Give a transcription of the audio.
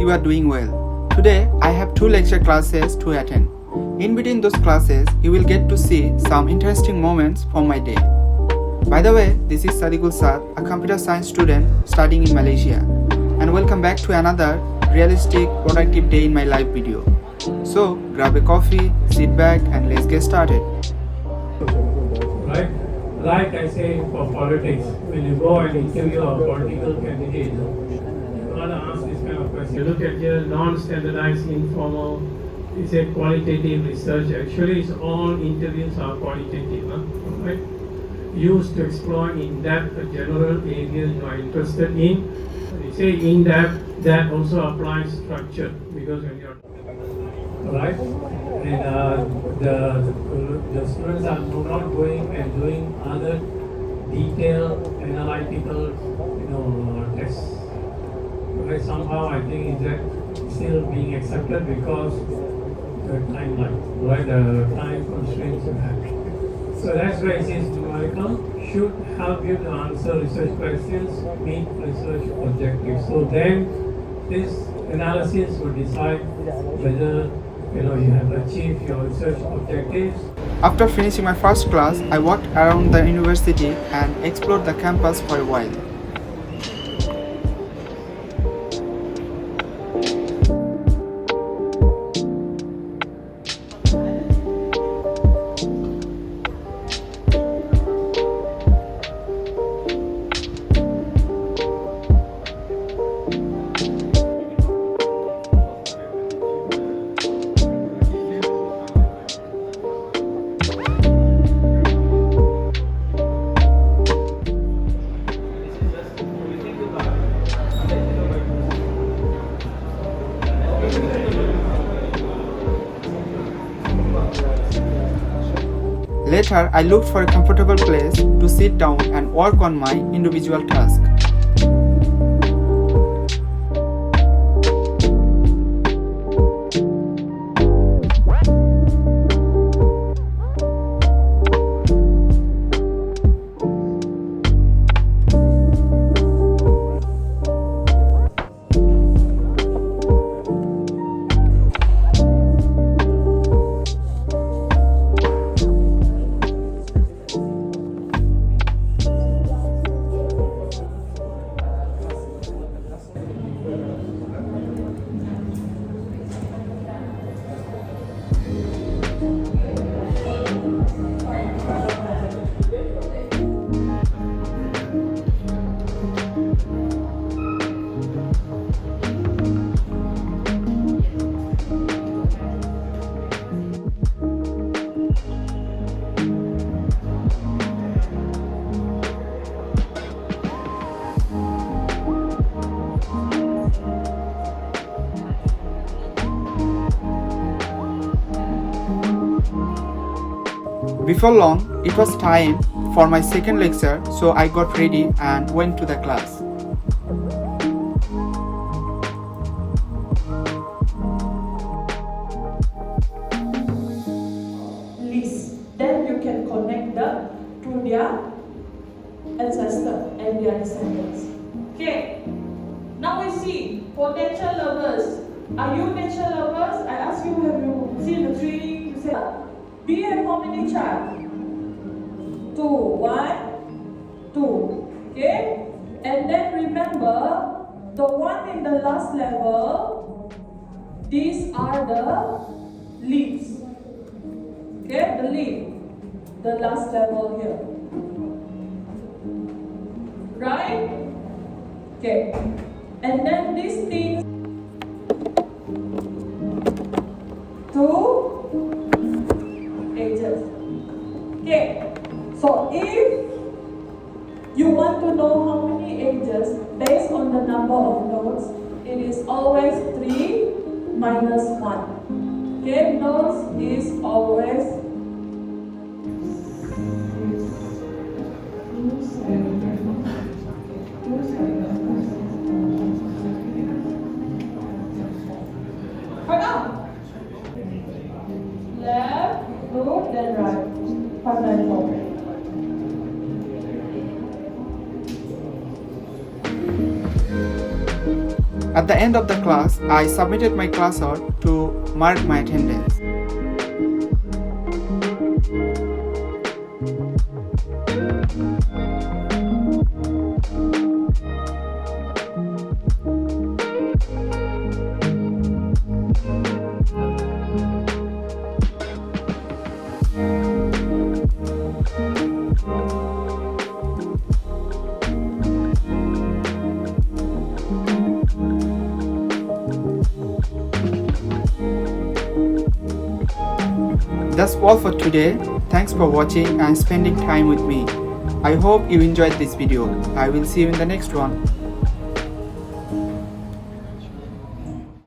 you are doing well. Today I have 2 lecture classes to attend. In between those classes, you will get to see some interesting moments from my day. By the way, this is Sadiqul Saad, a computer science student studying in Malaysia, and welcome back to another realistic, productive day in my live video. So, grab a coffee, sit back, and let's get started. Right? Like I say for politics, when you go and interview a political candidate, you want to ask this kind of question. You look at your non-standardized, informal, it's a qualitative research. Actually, it's all interviews are qualitative, right? Used to explore in depth a general area you are interested in. When you say in depth, that also applies structure because when you're right, and the students are not going and doing other detailed analytical, tests. Right? Somehow I think is that still being accepted because the timeline, right? The time constraints you have. So that's why it says numerical should help you to answer research questions, meet research objectives. So then this analysis will decide whether you have achieved your research objectives. After finishing my first class, I walked around the university and explored the campus for a while. Later, I looked for a comfortable place to sit down and work on my individual task. Before long, it was time for my second lecture, so I got ready and went to the class. List. Then you can connect them to their ancestor and their descendants. Okay. Now we see for nature lovers. Are you nature lovers? I ask you, have you seen the tree? You say, we have how many child? 2. 1, 2. Okay? And then remember, the one in the last level, these are the leaves. Okay? The leaf. The last level here. Right? Okay. And then these things, 2 ages. Okay, so if you want to know how many ages based on the number of nodes, it is always 3 minus 1. Okay, nodes is always 594. At the end of the class, I submitted my class out to mark my attendance. That's all for today. Thanks for watching and spending time with me. I hope you enjoyed this video. I will see you in the next one.